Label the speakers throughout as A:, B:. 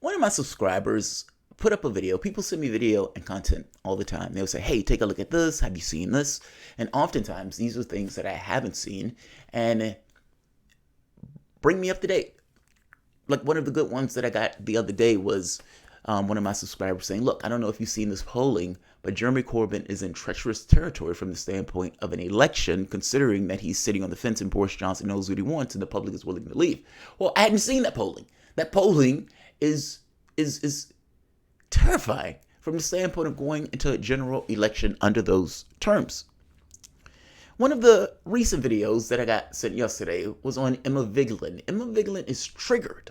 A: One of my subscribers put up a video. People send me video and content all the time. They'll say, hey, take a look at this. Have you seen this? And oftentimes these are things that I haven't seen and bring me up to date. Like one of the good ones that I got the other day was one of my subscribers saying, look, I don't know if you've seen this polling, but Jeremy Corbyn is in treacherous territory from the standpoint of an election, considering that he's sitting on the fence and Boris Johnson knows what he wants and the public is willing to leave. Well, I hadn't seen that polling. That polling is terrifying from the standpoint of going into a general election under those terms. One of the recent videos that I got sent yesterday was on Emma Vigleand. Emma Vigleand is triggered.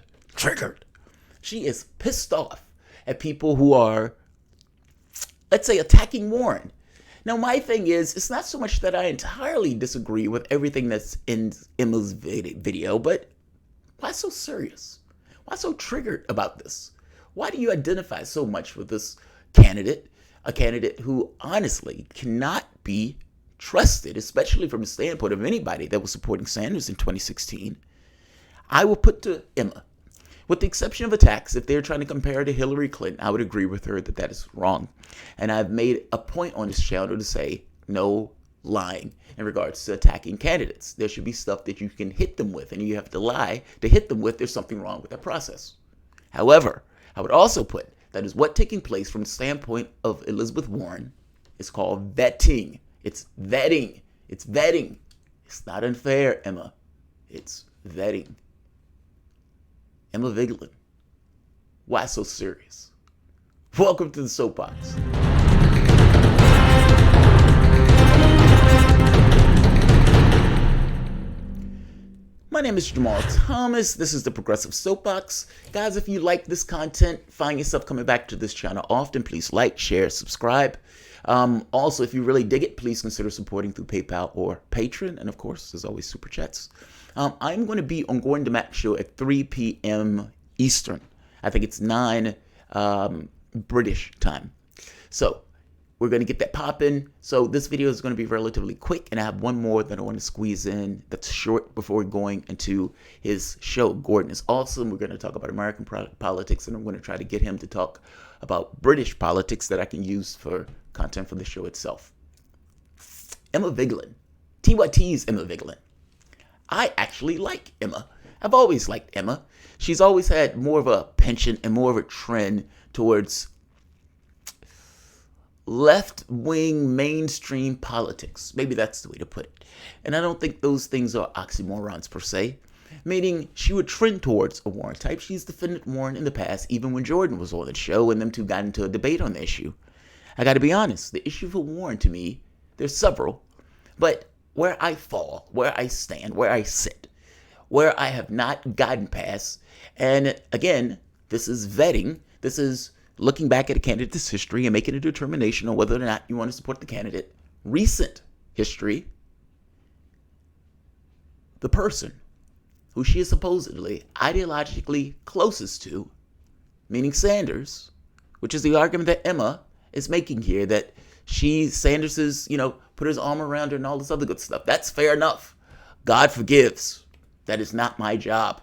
A: She is pissed off at people who are, let's say, attacking Warren. Now, my thing is, it's not so much that I entirely disagree with everything that's in Emma's video, but why so serious? Why so triggered about this? Why do you identify so much with this candidate, a candidate who honestly cannot be trusted, especially from the standpoint of anybody that was supporting Sanders in 2016? I will put to Emma, with the exception of attacks, if they're trying to compare her to Hillary Clinton, I would agree with her that that is wrong. And I've made a point on this channel to say no lying in regards to attacking candidates. There should be stuff that you can hit them with, and you have to lie to hit them with. There's something wrong with that process. However, I would also put that is what taking place from the standpoint of Elizabeth Warren is called vetting. It's vetting. It's vetting. It's not unfair, Emma. It's vetting. Emma Vigleand, why so serious? Welcome to the Soapbox. My name is Jamarl Thomas. This is the Progressive Soapbox. Guys, if you like this content, find yourself coming back to this channel often, please like, share, subscribe. Also, if you really dig it, please consider supporting through PayPal or Patreon. And of course, as always, Super Chats. I'm going to be on Gordon DeMack Show at 3 p.m. Eastern. I think it's 9 British time. So we're going to get that popping. So this video is going to be relatively quick, and I have one more that I want to squeeze in that's short before going into his show. Gordon is awesome. We're going to talk about American politics, and I'm going to try to get him to talk about British politics that I can use for content for the show itself. Emma Vigleand. TYT's Emma Vigleand. I actually like Emma. I've always liked Emma. She's always had more of a penchant and more of a trend towards left-wing mainstream politics. Maybe that's the way to put it. And I don't think those things are oxymorons per se, meaning she would trend towards a Warren type. She's defended Warren in the past, even when Jordan was on the show and them two got into a debate on the issue. I got to be honest, the issue for Warren to me, there's several, but where I fall, where I stand, where I sit, where I have not gotten past, and again, this is vetting, this is looking back at a candidate's history and making a determination on whether or not you want to support the candidate. Recent history, the person who she is supposedly ideologically closest to, meaning Sanders, which is the argument that Emma is making here, that Sanders is, put his arm around her and all this other good stuff. That's fair enough. God forgives. That is not my job.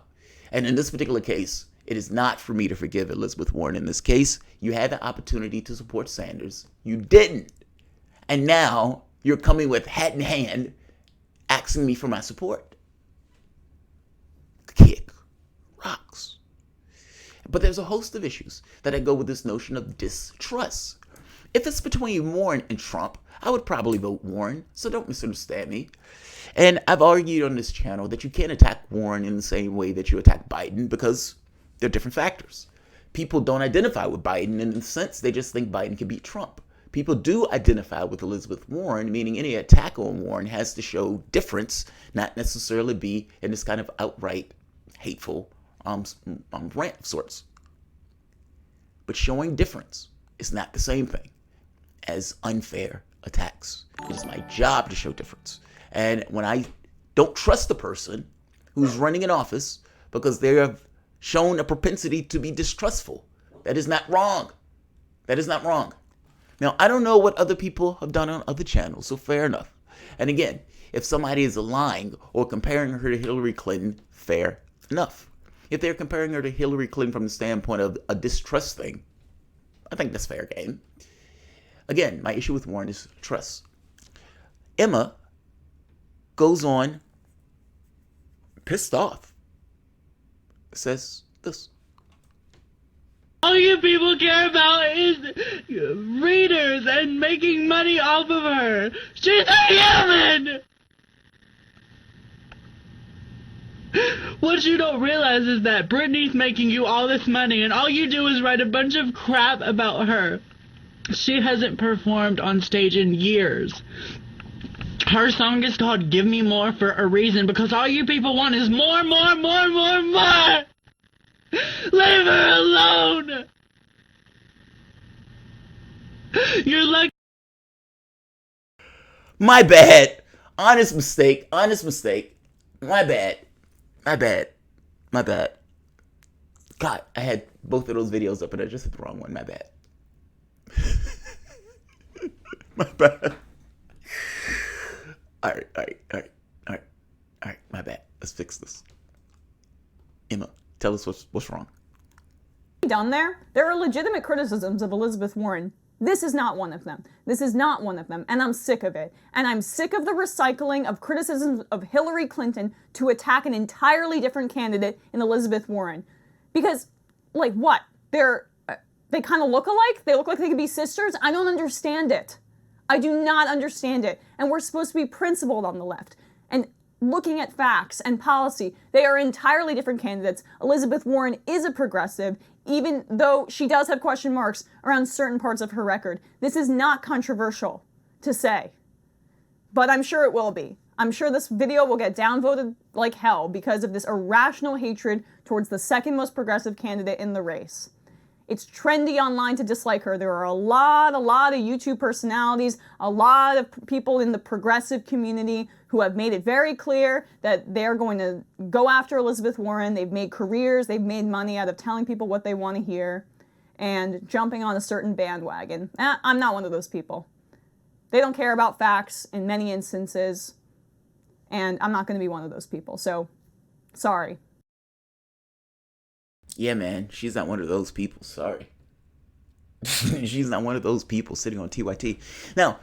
A: And in this particular case, it is not for me to forgive Elizabeth Warren. In this case, you had the opportunity to support Sanders. You didn't. And now you're coming with hat in hand, asking me for my support. Kick rocks. But there's a host of issues that I go with this notion of distrust. If it's between Warren and Trump, I would probably vote Warren, so don't misunderstand me. And I've argued on this channel that you can't attack Warren in the same way that you attack Biden because they're different factors. People don't identify with Biden in the sense they just think Biden can beat Trump. People do identify with Elizabeth Warren, meaning any attack on Warren has to show difference, not necessarily be in this kind of outright hateful rant of sorts. But showing difference is not the same thing as unfair attacks. It is my job to show difference. And when I don't trust the person who's running an office because they have shown a propensity to be distrustful, that is not wrong. That is not wrong. Now, I don't know what other people have done on other channels, so fair enough. And again, if somebody is lying or comparing her to Hillary Clinton, fair enough. If they're comparing her to Hillary Clinton from the standpoint of a distrust thing, I think that's fair game. Again, my issue with Warren is trust. Emma goes on, pissed off, says this.
B: All you people care about is readers and making money off of her. She's a human! What you don't realize is that Britney's making you all this money and all you do is write a bunch of crap about her. She hasn't performed on stage in years. Her song is called Give Me More for a reason, because all you people want is more, more, more, more, more! Leave her alone! You're lucky.
A: My bad. Honest mistake. Honest mistake. My bad. My bad. My bad. God, I had both of those videos up and I just hit the wrong one. My bad. My bad. All right. My bad. Let's fix this. Emma, tell us what's wrong.
C: Down there are legitimate criticisms of Elizabeth Warren. This is not one of them. This is not one of them, and I'm sick of it. And I'm sick of the recycling of criticisms of Hillary Clinton to attack an entirely different candidate in Elizabeth Warren. Because, like, what? They kind of look alike? They look like they could be sisters? I don't understand it. I do not understand it. And we're supposed to be principled on the left. And looking at facts and policy, they are entirely different candidates. Elizabeth Warren is a progressive, even though she does have question marks around certain parts of her record. This is not controversial to say, but I'm sure it will be. I'm sure this video will get downvoted like hell because of this irrational hatred towards the second most progressive candidate in the race. It's trendy online to dislike her. There are a lot of YouTube personalities, a lot of people in the progressive community who have made it very clear that they're going to go after Elizabeth Warren. They've made careers, they've made money out of telling people what they want to hear and jumping on a certain bandwagon. I'm not one of those people. They don't care about facts in many instances, and I'm not going to be one of those people. So, sorry.
A: Yeah, man, she's not one of those people. Sorry. She's not one of those people sitting on TYT. Now,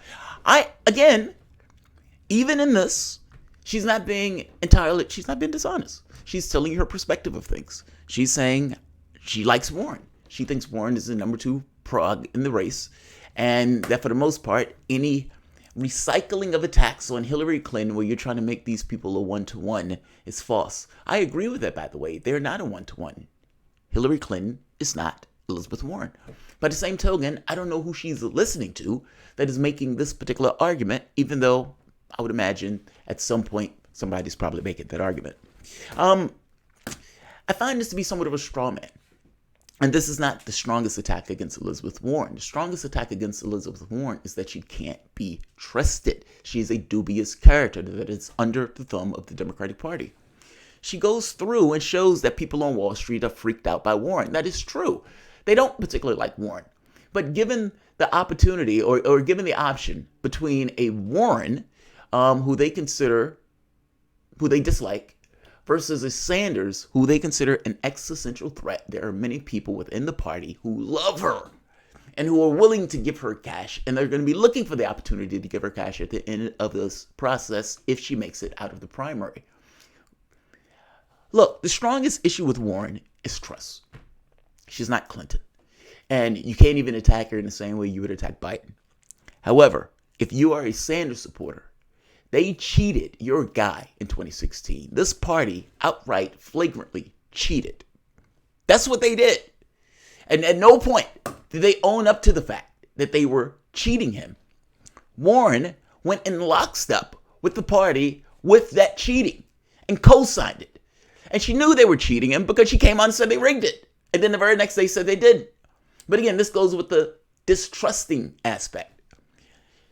A: even in this, she's not being dishonest. She's telling you her perspective of things. She's saying she likes Warren. She thinks Warren is the number 2 prog in the race. And that for the most part, any recycling of attacks on Hillary Clinton where you're trying to make these people a one-to-one is false. I agree with that, by the way. They're not a one-to-one. Hillary Clinton is not Elizabeth Warren. By the same token, I don't know who she's listening to that is making this particular argument, even though I would imagine at some point somebody's probably making that argument. I find this to be somewhat of a straw man. And this is not the strongest attack against Elizabeth Warren. The strongest attack against Elizabeth Warren is that she can't be trusted. She is a dubious character that is under the thumb of the Democratic Party. She goes through and shows that people on Wall Street are freaked out by Warren. That is true. They don't particularly like Warren. But given the opportunity or given the option between a Warren who they dislike versus a Sanders who they consider an existential threat, there are many people within the party who love her and who are willing to give her cash. And they're going to be looking for the opportunity to give her cash at the end of this process if she makes it out of the primary. Look, the strongest issue with Warren is trust. She's not Clinton. And you can't even attack her in the same way you would attack Biden. However, if you are a Sanders supporter, they cheated your guy in 2016. This party outright, flagrantly cheated. That's what they did. And at no point did they own up to the fact that they were cheating him. Warren went in lockstep with the party with that cheating and co-signed it. And she knew they were cheating him because she came on and said they rigged it. And then the very next day said they didn't. But again, this goes with the distrusting aspect.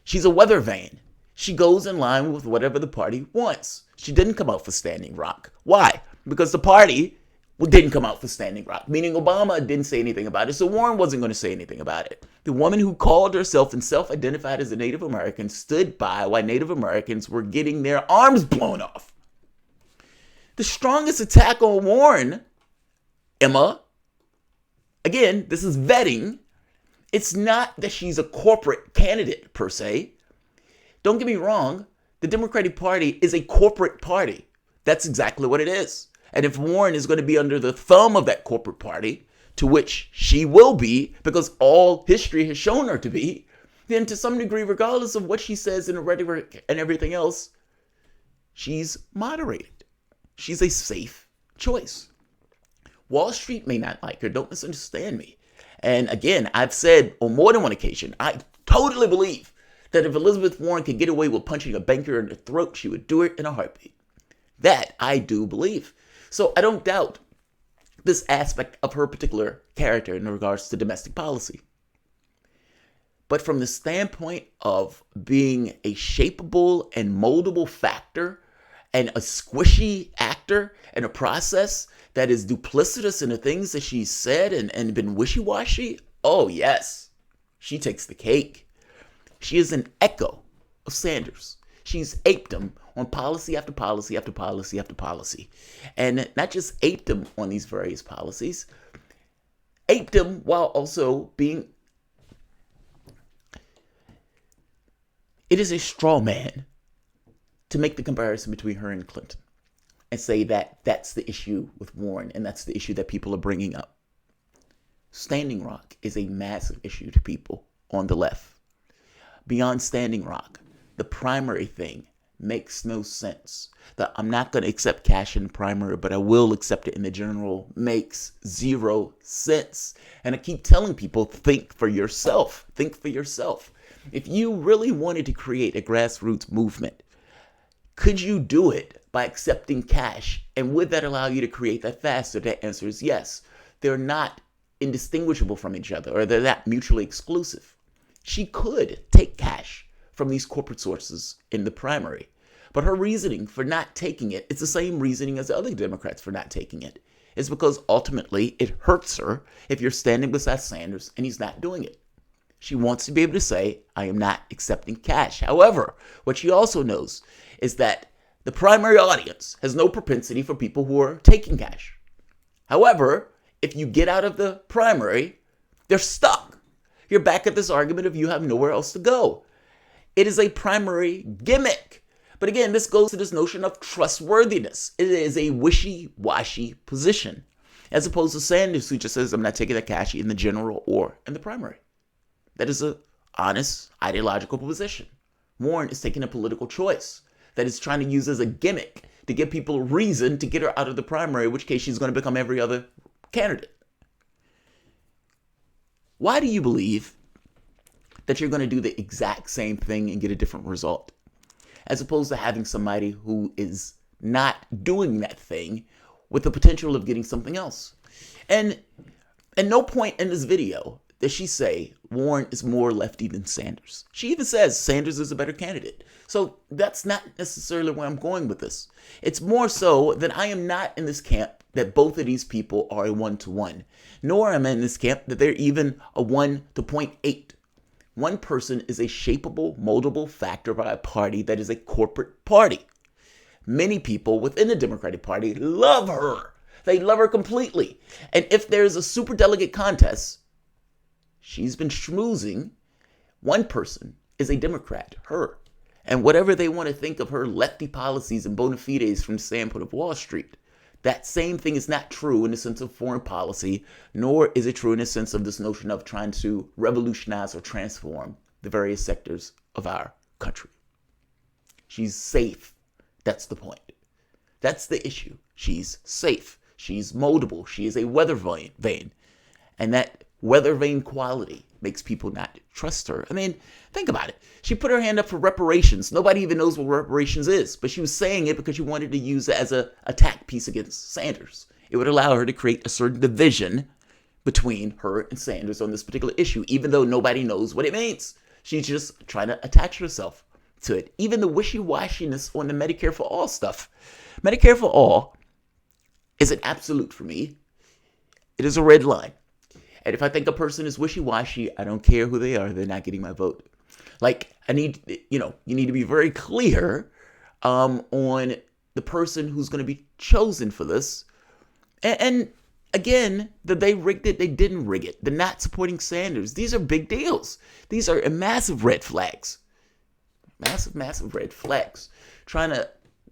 A: She's a weather vane. She goes in line with whatever the party wants. She didn't come out for Standing Rock. Why? Because the party didn't come out for Standing Rock, meaning Obama didn't say anything about it, so Warren wasn't going to say anything about it. The woman who called herself and self-identified as a Native American stood by while Native Americans were getting their arms blown off. The strongest attack on Warren Emma, again, this is vetting. It's not that she's a corporate candidate per se. Don't get me wrong. The Democratic Party is a corporate party. That's exactly what it is. And if Warren is going to be under the thumb of that corporate party, to which she will be, because all history has shown her to be, then to some degree, regardless of what she says in the rhetoric and everything else, she's moderated. She's a safe choice. Wall Street may not like her. Don't misunderstand me. And again, I've said on more than one occasion, I totally believe that if Elizabeth Warren could get away with punching a banker in the throat, she would do it in a heartbeat. That I do believe. So I don't doubt this aspect of her particular character in regards to domestic policy. But from the standpoint of being a shapeable and moldable factor and a squishy actor in a process that is duplicitous in the things that she's said and been wishy-washy, oh yes, she takes the cake. She is an echo of Sanders. She's aped him on policy after policy after policy after policy. And not just aped him on these various policies, aped him while also being... It is a straw man to make the comparison between her and Clinton and say that that's the issue with Warren and that's the issue that people are bringing up. Standing Rock is a massive issue to people on the left. Beyond Standing Rock, the primary thing makes no sense. That I'm not going to accept cash in the primary, but I will accept it in the general makes zero sense. And I keep telling people, think for yourself. Think for yourself. If you really wanted to create a grassroots movement, could you do it by accepting cash? And would that allow you to create that faster? The answer is yes. They're not indistinguishable from each other, or they're not mutually exclusive. She could take cash from these corporate sources in the primary. But her reasoning for not taking it, it's the same reasoning as the other Democrats for not taking it. It's because ultimately it hurts her if you're standing beside Sanders and he's not doing it. She wants to be able to say, I am not accepting cash. However, what she also knows is that the primary audience has no propensity for people who are taking cash. However, if you get out of the primary, they're stuck. You're back at this argument of you have nowhere else to go. It is a primary gimmick. But again, this goes to this notion of trustworthiness. It is a wishy-washy position, as opposed to Sanders, who just says, I'm not taking that cash in the general or in the primary. That is an honest ideological position. Warren is taking a political choice that is trying to use as a gimmick to give people a reason to get her out of the primary, in which case she's going to become every other candidate. Why do you believe that you're going to do the exact same thing and get a different result, as opposed to having somebody who is not doing that thing with the potential of getting something else? And at no point in this video does she say Warren is more lefty than Sanders. She even says Sanders is a better candidate. So that's not necessarily where I'm going with this. It's more so that I am not in this camp that both of these people are a 1-to-1, nor am I in this camp that they're even a 1-to-0.8. One person is a shapeable, moldable factor by a party that is a corporate party. Many people within the Democratic Party love her. They love her completely. And if there's a superdelegate contest, she's been schmoozing. One person is a Democrat, her. And whatever they want to think of her lefty policies and bona fides from the standpoint of Wall Street, that same thing is not true in the sense of foreign policy, nor is it true in the sense of this notion of trying to revolutionize or transform the various sectors of our country. She's safe. That's the point. That's the issue. She's safe. She's moldable. She is a weather vane. And that weather vane quality makes people not trust her. I mean, think about it. She put her hand up for reparations. Nobody even knows what reparations is, but she was saying it because she wanted to use it as an attack piece against Sanders. It would allow her to create a certain division between her and Sanders on this particular issue, even though nobody knows what it means. She's just trying to attach herself to it. Even the wishy-washiness on the Medicare for All stuff. Medicare for All is an absolute for me. It is a red line. And if I think a person is wishy-washy, I don't care who they are, they're not getting my vote. Like, you need to be very clear on the person who's going to be chosen for this. And Again, that they rigged it, they didn't rig it. The not supporting Sanders. These are big deals. These are massive red flags. Massive red flags. Trying to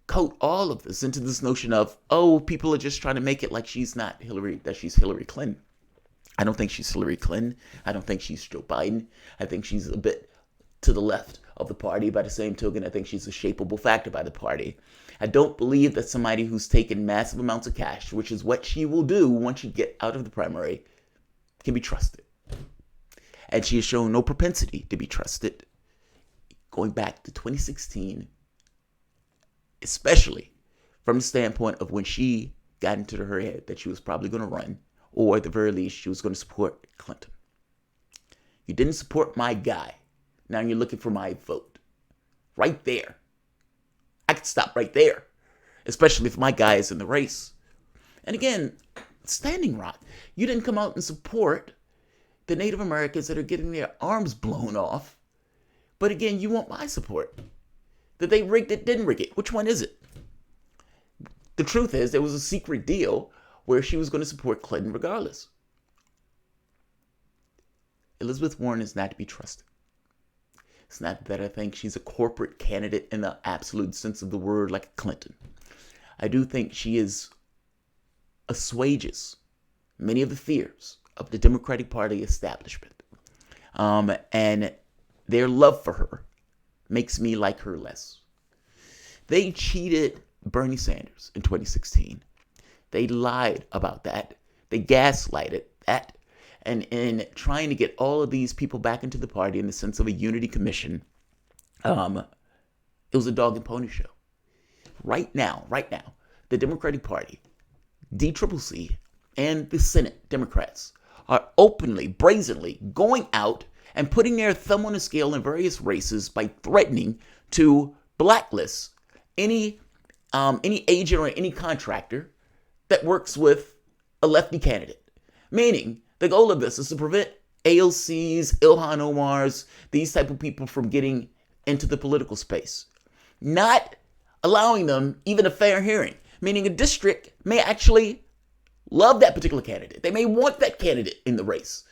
A: coat all of this into this notion of, oh, people are just trying to make it like she's not Hillary, that she's Hillary Clinton. I don't think she's Hillary Clinton. I don't think she's Joe Biden. I think she's a bit to the left of the party. By the same token, I think she's a shapeable factor by the party. I don't believe that somebody who's taken massive amounts of cash, which is what she will do once you get out of the primary, can be trusted. And she has shown no propensity to be trusted. Going back to 2016, especially from the standpoint of when she got into her head that she was probably going to run, or at the very least, she was going to support Clinton. You didn't support my guy. Now you're looking for my vote. Right there. I could stop right there, especially if my guy is in the race. And again, Standing Rock, you didn't come out and support the Native Americans that are getting their arms blown off. But again, you want my support. That they rigged it, didn't rig it. Which one is it? The truth is, there was a secret deal where she was going to support Clinton regardless. Elizabeth Warren is not to be trusted. It's not that I think she's a corporate candidate in the absolute sense of the word like Clinton. I do think she assuages many of the fears of the Democratic Party establishment. And their love for her makes me like her less. They cheated Bernie Sanders in 2016. They lied about that. They gaslighted that. And in trying to get all of these people back into the party in the sense of a unity commission, it was a dog and pony show. Right now, the Democratic Party, DCCC, and the Senate Democrats are openly, brazenly going out and putting their thumb on the scale in various races by threatening to blacklist any agent or any contractor that works with a lefty candidate. Meaning, the goal of this is to prevent AOCs, Ilhan Omars, these type of people from getting into the political space. Not allowing them even a fair hearing. Meaning a district may actually love that particular candidate. They may want that candidate in the race.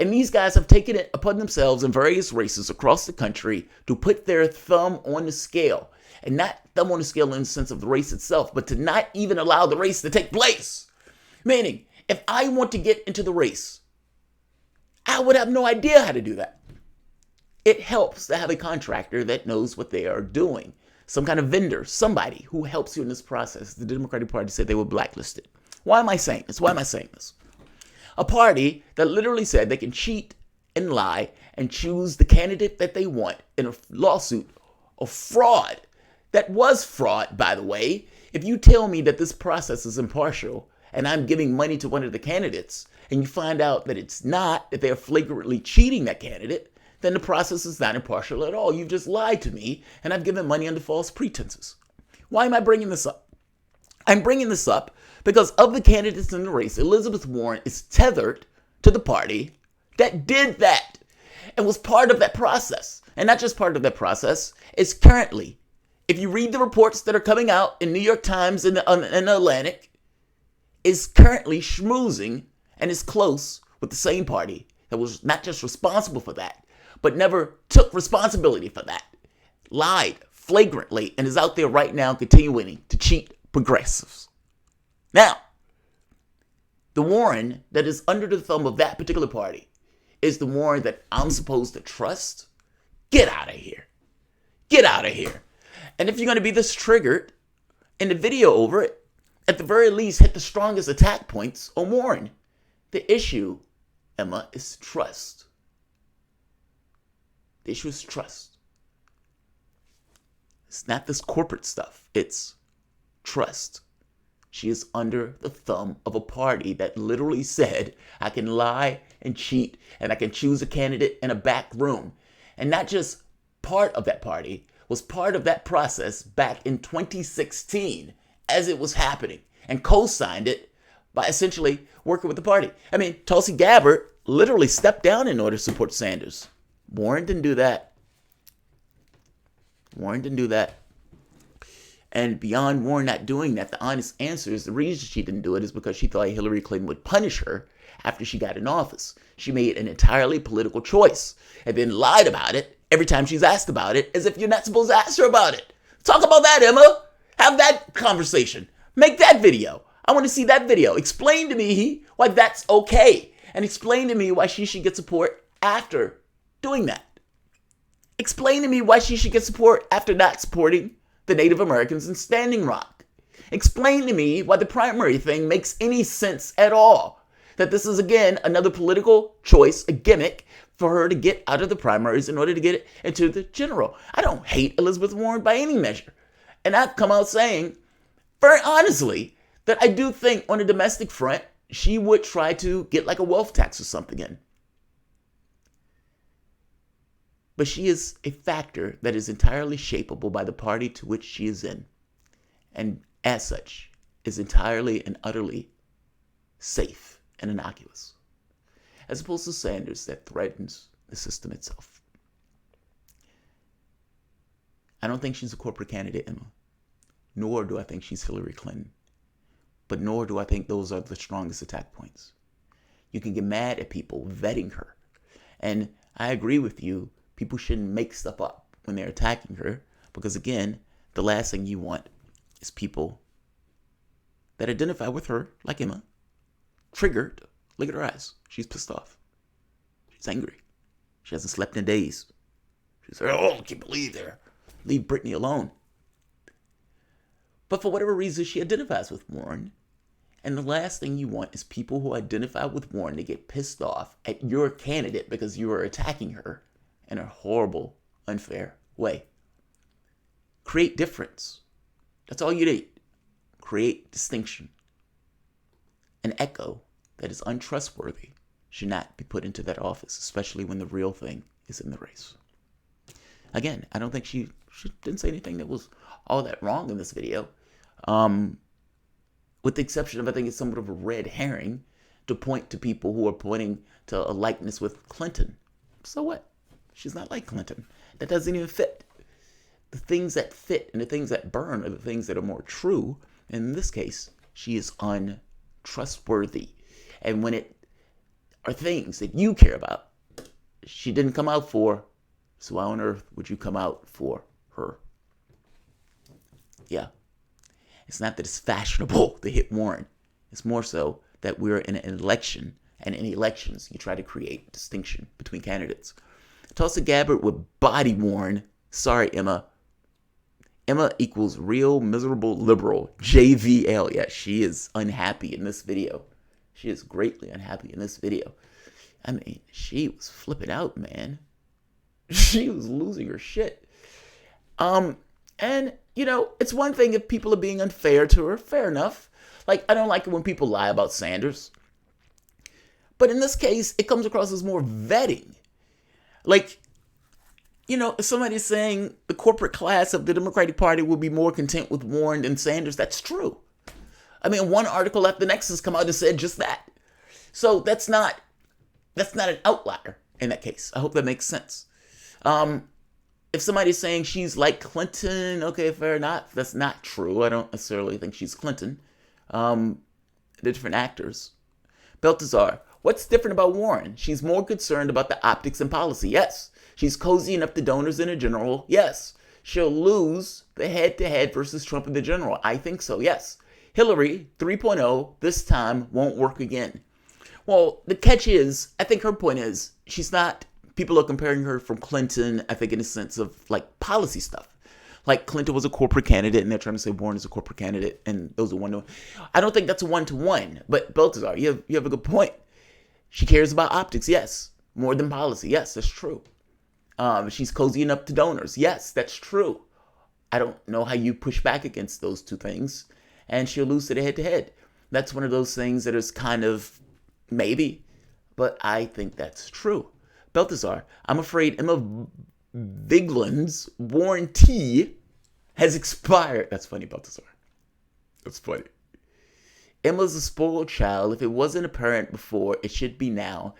A: And these guys have taken it upon themselves in various races across the country to put their thumb on the scale. And not thumb on the scale in the sense of the race itself, but to not even allow the race to take place. Meaning, if I want to get into the race, I would have no idea how to do that. It helps to have a contractor that knows what they are doing. Some kind of vendor, somebody who helps you in this process. The Democratic Party said they were blacklisted. Why am I saying this? A party that literally said they can cheat and lie and choose the candidate that they want in a lawsuit of fraud. That was fraud, by the way. If you tell me that this process is impartial and I'm giving money to one of the candidates and you find out that it's not, that they're flagrantly cheating that candidate, then the process is not impartial at all. You've just lied to me and I've given money under false pretenses. Why am I bringing this up? I'm bringing this up because of the candidates in the race, Elizabeth Warren is tethered to the party that did that and was part of that process. And not just part of that process, it's currently, if you read the reports that are coming out in New York Times and the Atlantic, is currently schmoozing and is close with the same party that was not just responsible for that, but never took responsibility for that, lied flagrantly, and is out there right now continuing to cheat progressives. Now, the Warren that is under the thumb of that particular party is the Warren that I'm supposed to trust. Get out of here. Get out of here. And if you're going to be this triggered in the video over it, at the very least, hit the strongest attack points on Warren. The issue, Emma, is trust. The issue is trust. It's not this corporate stuff. It's trust. She is under the thumb of a party that literally said, I can lie and cheat and I can choose a candidate in a back room. And not just part of that party, was part of that process back in 2016 as it was happening and co-signed it by essentially working with the party. I mean, Tulsi Gabbard literally stepped down in order to support Sanders. Warren didn't do that. And beyond Warren not doing that, the honest answer is the reason she didn't do it is because she thought Hillary Clinton would punish her after she got in office. She made an entirely political choice and then lied about it every time she's asked about it, as if you're not supposed to ask her about it. Talk about that, Emma. Have that conversation. Make that video. I want to see that video. Explain to me why that's okay. And explain to me why she should get support after doing that. Explain to me why she should get support after not supporting the Native Americans in Standing Rock. Explain to me why the primary thing makes any sense at all. That this is, again, another political choice, a gimmick for her to get out of the primaries in order to get it into the general. I don't hate Elizabeth Warren by any measure. And I've come out saying, very honestly, that I do think on a domestic front, she would try to get like a wealth tax or something in. But she is a factor that is entirely shapeable by the party to which she is in. And as such, is entirely and utterly safe and innocuous. As opposed to Sanders that threatens the system itself. I don't think she's a corporate candidate, Emma. Nor do I think she's Hillary Clinton. But nor do I think those are the strongest attack points. You can get mad at people vetting her. And I agree with you. People shouldn't make stuff up when they're attacking her. Because again, the last thing you want is people that identify with her, like Emma, triggered. Look at her eyes. She's pissed off. She's angry. She hasn't slept in days. She's like, oh, I can't believe they're leave Britney alone. But for whatever reason, she identifies with Warren. And the last thing you want is people who identify with Warren to get pissed off at your candidate because you are attacking her in a horrible, unfair way. Create difference. That's all you need. Create distinction. An echo that is untrustworthy should not be put into that office, especially when the real thing is in the race. Again, I don't think she didn't say anything that was all that wrong in this video. With the exception of, I think it's somewhat of a red herring to point to people who are pointing to a likeness with Clinton. So what? She's not like Clinton. That doesn't even fit. The things that fit and the things that burn are the things that are more true. In this case, she is untrustworthy. And when it are things that you care about, she didn't come out for, so why on earth would you come out for her? Yeah. It's not that it's fashionable to hit Warren. It's more so that we're in an election, and in elections, you try to create distinction between candidates. Tulsi Gabbard would body Warren. Sorry, Emma. Emma equals real miserable liberal. JVL. Yeah, she is unhappy in this video. She is greatly unhappy in this video. I mean, she was flipping out, man. She was losing her shit. And, you know, it's one thing if people are being unfair to her. Fair enough. Like, I don't like it when people lie about Sanders. But in this case, it comes across as more vetting. Like, you know, if somebody's saying the corporate class of the Democratic Party will be more content with Warren than Sanders, that's true. I mean, one article after the next has come out and said just that. So that's not an outlier in that case. I hope that makes sense. If somebody's saying she's like Clinton, okay, fair enough. That's not true. I don't necessarily think she's Clinton. They're different actors. Baltazar, what's different about Warren? She's more concerned about the optics and policy. Yes. She's cozying up the donors in a general. Yes. She'll lose the head-to-head versus Trump in the general. I think so, yes. Hillary 3.0 this time won't work again. Well, the catch is, I think her point is, she's not, people are comparing her from Clinton, I think in a sense of like policy stuff. Like Clinton was a corporate candidate and they're trying to say Warren is a corporate candidate and those are one-to-one. I don't think that's a one-to-one, but Baltazar, you have a good point. She cares about optics, yes. More than policy, yes, that's true. She's cozying up to donors, yes, that's true. I don't know how you push back against those two things. And she'll lose to the head-to-head. That's one of those things that is kind of maybe, but I think that's true. Baltazar, I'm afraid Emma Vigleand's warranty has expired. That's funny, Baltazar. That's funny. Emma's a spoiled child. If it wasn't apparent before, it should be now.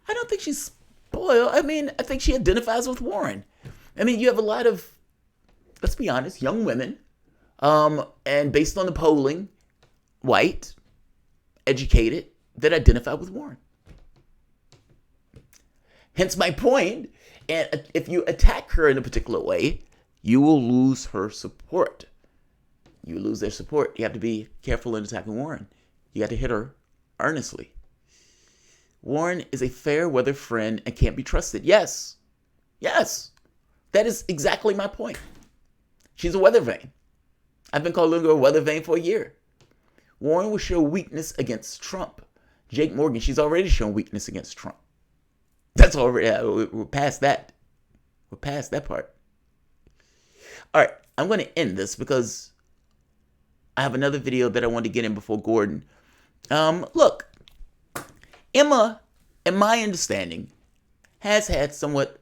A: I don't think she's spoiled. I mean, I think she identifies with Warren. I mean, you have a lot of, let's be honest, young women And based on the polling, white, educated, that identify with Warren. Hence my point. And if you attack her in a particular way, you will lose her support. You lose their support. You have to be careful in attacking Warren. You got to hit her earnestly. Warren is a fair weather friend and can't be trusted. Yes. Yes. That is exactly my point. She's a weathervane. I've been calling her a weathervane for a year. Warren will show weakness against Trump. Jake Morgan, she's already shown weakness against Trump. That's already, we're past that. We're past that part. All right, I'm going to end this because I have another video that I want to get in before Gordon. Look, Emma, in my understanding, has had somewhat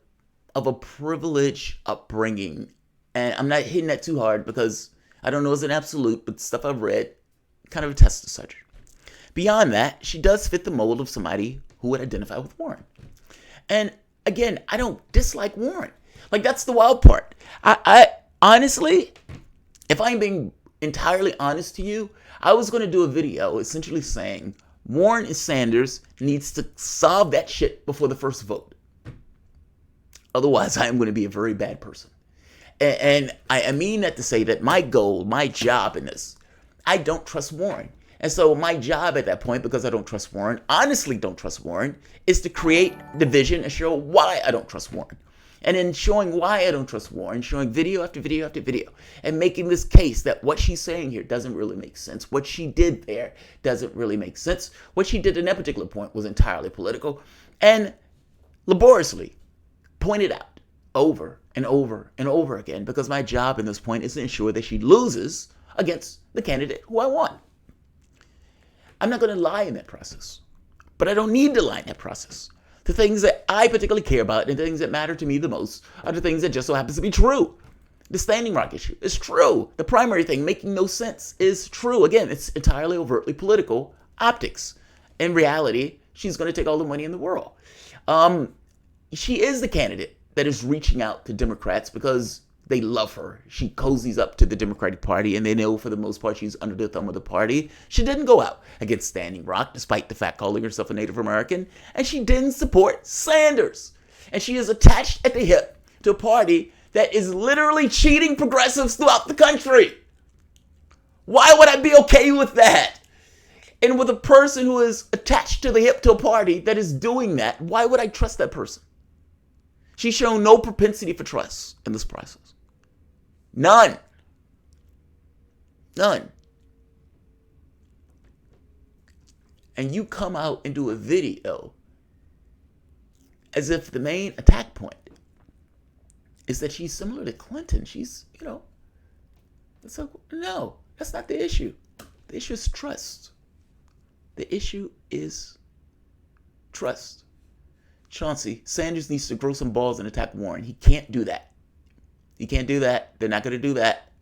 A: of a privileged upbringing. And I'm not hitting that too hard because I don't know it's an absolute, but stuff I've read kind of attests to such. Beyond that, she does fit the mold of somebody who would identify with Warren. And again, I don't dislike Warren. Like, that's the wild part. I honestly, if I'm being entirely honest to you, I was going to do a video essentially saying Warren and Sanders needs to solve that shit before the first vote. Otherwise, I am going to be a very bad person. And I mean that to say that my goal, my job in this, I don't trust Warren. And so my job at that point, because I don't trust Warren, honestly don't trust Warren, is to create division and show why I don't trust Warren. And in showing why I don't trust Warren, showing video after video after video, and making this case that what she's saying here doesn't really make sense. What she did there doesn't really make sense. What she did in that particular point was entirely political and laboriously pointed out over and over and over again, because my job in this point is to ensure that she loses against the candidate who I want. I'm not going to lie in that process, but I don't need to lie in that process. The things that I particularly care about and the things that matter to me the most are the things that just so happens to be true. The Standing Rock issue is true. The primary thing, making no sense, is true. Again, it's entirely overtly political optics. In reality, she's going to take all the money in the world. She is the candidate that is reaching out to Democrats because they love her. She cozies up to the Democratic Party, and they know for the most part she's under the thumb of the party. She didn't go out against Standing Rock, despite the fact calling herself a Native American, and she didn't support Sanders. And she is attached at the hip to a party that is literally cheating progressives throughout the country. Why would I be okay with that? And with a person who is attached to the hip to a party that is doing that, why would I trust that person? She's shown no propensity for trust in this process. None. None. And you come out and do a video as if the main attack point is that she's similar to Clinton. She's, it's like, no, that's not the issue. The issue is trust. The issue is trust. Chauncey, Sanders needs to grow some balls and attack Warren. He can't do that. He can't do that. They're not going to do that.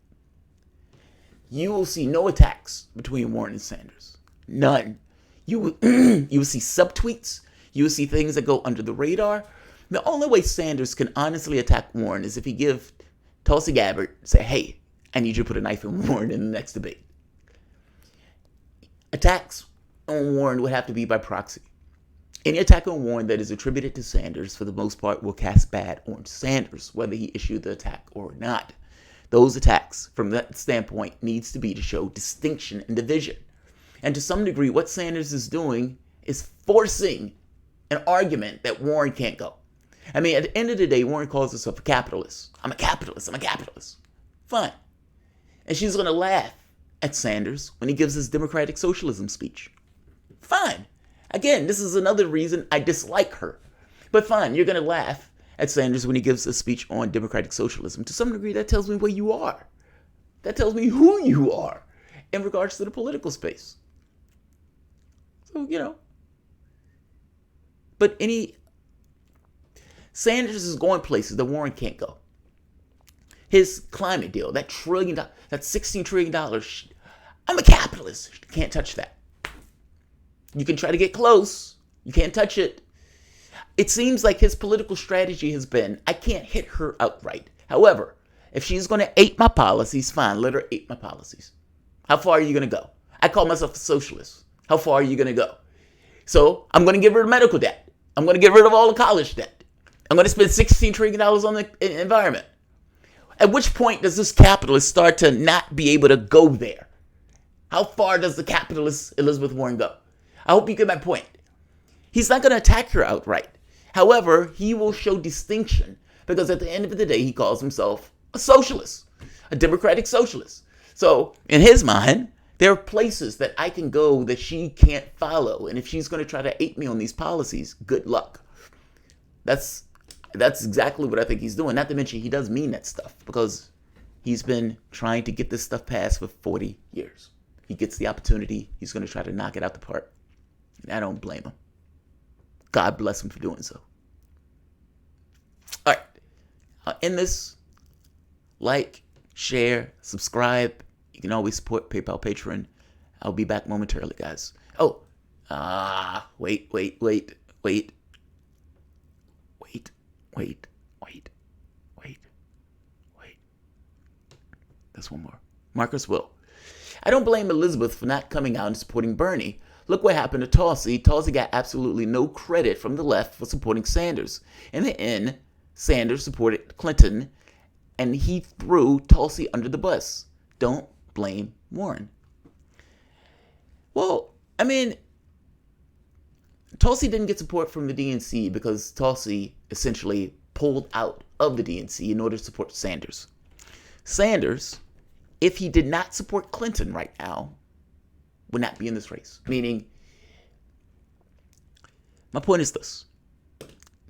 A: You will see no attacks between Warren and Sanders. None. You will see subtweets. You will see things that go under the radar. The only way Sanders can honestly attack Warren is if he give Tulsi Gabbard, say, hey, I need you to put a knife in Warren in the next debate. Attacks on Warren would have to be by proxy. Any attack on Warren that is attributed to Sanders, for the most part, will cast bad on Sanders, whether he issued the attack or not. Those attacks, from that standpoint, needs to be to show distinction and division. And to some degree, what Sanders is doing is forcing an argument that Warren can't go. I mean, at the end of the day, Warren calls herself a capitalist. I'm a capitalist. I'm a capitalist. Fine. And she's going to laugh at Sanders when he gives his democratic socialism speech. Fine. Again, this is another reason I dislike her. But fine, you're going to laugh at Sanders when he gives a speech on democratic socialism. To some degree, that tells me where you are. That tells me who you are in regards to the political space. So, But Sanders is going places that Warren can't go. His climate deal, that $16 trillion, I'm a capitalist. Can't touch that. You can try to get close. You can't touch it. It seems like his political strategy has been, I can't hit her outright. However, If she's going to ape my policies, fine, let her ape my policies. How far are you going to go? I call myself a socialist. How far are you going to go? So I'm going to get rid of medical debt. I'm going to get rid of all the college debt. I'm going to spend $16 trillion on the environment. At which point does this capitalist start to not be able to go there? How far does the capitalist Elizabeth Warren go? I hope you get my point. He's not going to attack her outright. However, he will show distinction because at the end of the day, he calls himself a socialist, a democratic socialist. So in his mind, there are places that I can go that she can't follow. And if she's going to try to ape me on these policies, good luck. That's exactly what I think he's doing. Not to mention he does mean that stuff because he's been trying to get this stuff passed for 40 years. He gets the opportunity. He's going to try to knock it out the park. And I don't blame him. God bless him for doing so. All right. I'll end this. Like, share, subscribe. You can always support PayPal, Patreon. I'll be back momentarily, guys. Oh, wait. There's one more. Marcus Will. I don't blame Elizabeth for not coming out and supporting Bernie. Look what happened to Tulsi. Tulsi got absolutely no credit from the left for supporting Sanders. In the end, Sanders supported Clinton, and he threw Tulsi under the bus. Don't blame Warren. Well, I mean, Tulsi didn't get support from the DNC because Tulsi essentially pulled out of the DNC in order to support Sanders. Sanders, if he did not support Clinton right now, would not be in this race. Meaning, my point is this.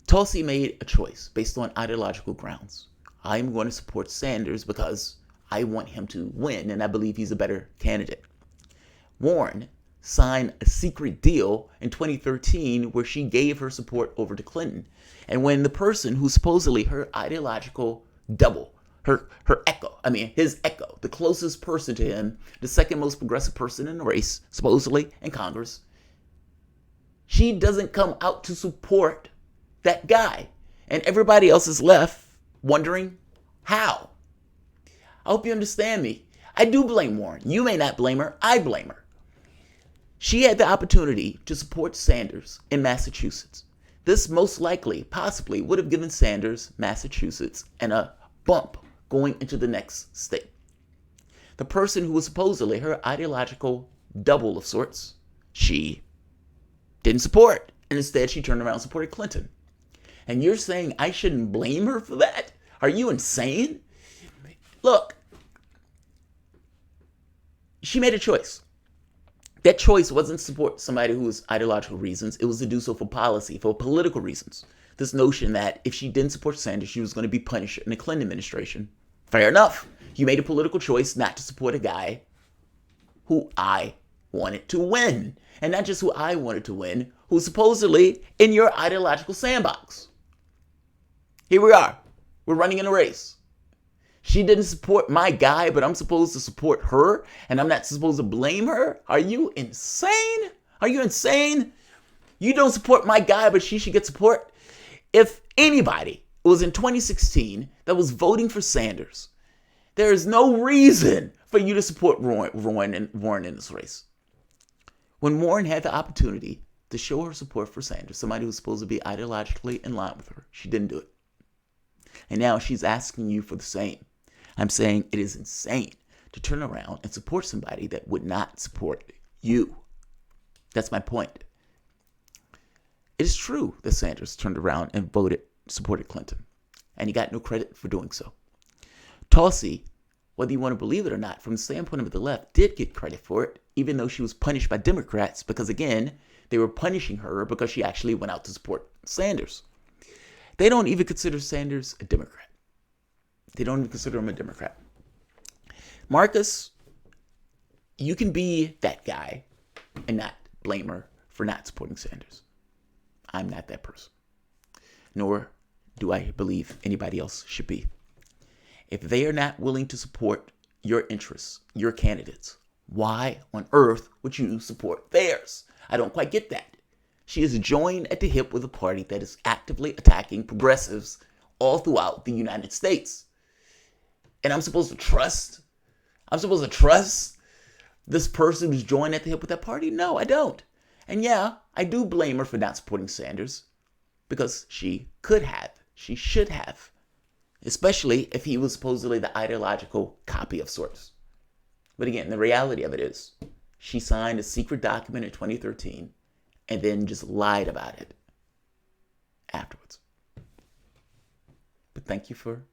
A: Tulsi made a choice based on ideological grounds. I'm going to support Sanders because I want him to win, and I believe he's a better candidate. Warren signed a secret deal in 2013 where she gave her support over to Clinton. And when the person who supposedly her ideological double, his echo, the closest person to him, the second most progressive person in the race, supposedly in Congress, she doesn't come out to support that guy. And everybody else is left wondering how. I hope you understand me. I do blame Warren. You may not blame her. I blame her. She had the opportunity to support Sanders in Massachusetts. This most likely, possibly, would have given Sanders Massachusetts and a bump going into the next state. The person who was supposedly her ideological double of sorts, she didn't support. And instead, she turned around and supported Clinton. And you're saying I shouldn't blame her for that? Are you insane? Look, she made a choice. That choice wasn't to support somebody who was ideological reasons. It was to do so for policy, for political reasons. This notion that if she didn't support Sanders, she was going to be punished in the Clinton administration. Fair enough. You made a political choice not to support a guy who I wanted to win. And not just who I wanted to win, who's supposedly in your ideological sandbox. Here we are. We're running in a race. She didn't support my guy, but I'm supposed to support her, and I'm not supposed to blame her? Are you insane? Are you insane? You don't support my guy, but she should get support? If anybody was in 2016 that was voting for Sanders, there is no reason for you to support Warren in this race. When Warren had the opportunity to show her support for Sanders, somebody who's supposed to be ideologically in line with her, she didn't do it. And now she's asking you for the same. I'm saying it is insane to turn around and support somebody that would not support you. That's my point. It is true that Sanders turned around and supported Clinton, and he got no credit for doing so. Tulsi, whether you want to believe it or not, from the standpoint of the left, did get credit for it, even though she was punished by Democrats, because again, they were punishing her because she actually went out to support Sanders. They don't even consider Sanders a Democrat. They don't even consider him a Democrat. Marcus, you can be that guy and not blame her for not supporting Sanders. I'm not that person. Nor do I believe anybody else should be. If they are not willing to support your interests, your candidates, why on earth would you support theirs? I don't quite get that. She is joined at the hip with a party that is actively attacking progressives all throughout the United States. And I'm supposed to trust? I'm supposed to trust this person who's joined at the hip with that party? No, I don't. And yeah, I do blame her for not supporting Sanders, because she could have. She should have. Especially if he was supposedly the ideological copy of sorts. But again, the reality of it is, she signed a secret document in 2013 and then just lied about it afterwards. But thank you for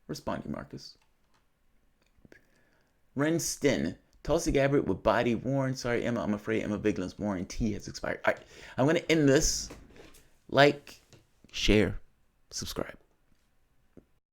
A: responding, Marcus. Ren Sten. Tulsi Gabbard with body worn. Sorry, Emma. I'm afraid Emma Vigleand's warranty has expired. All right. I'm going to end this. Like, share, subscribe.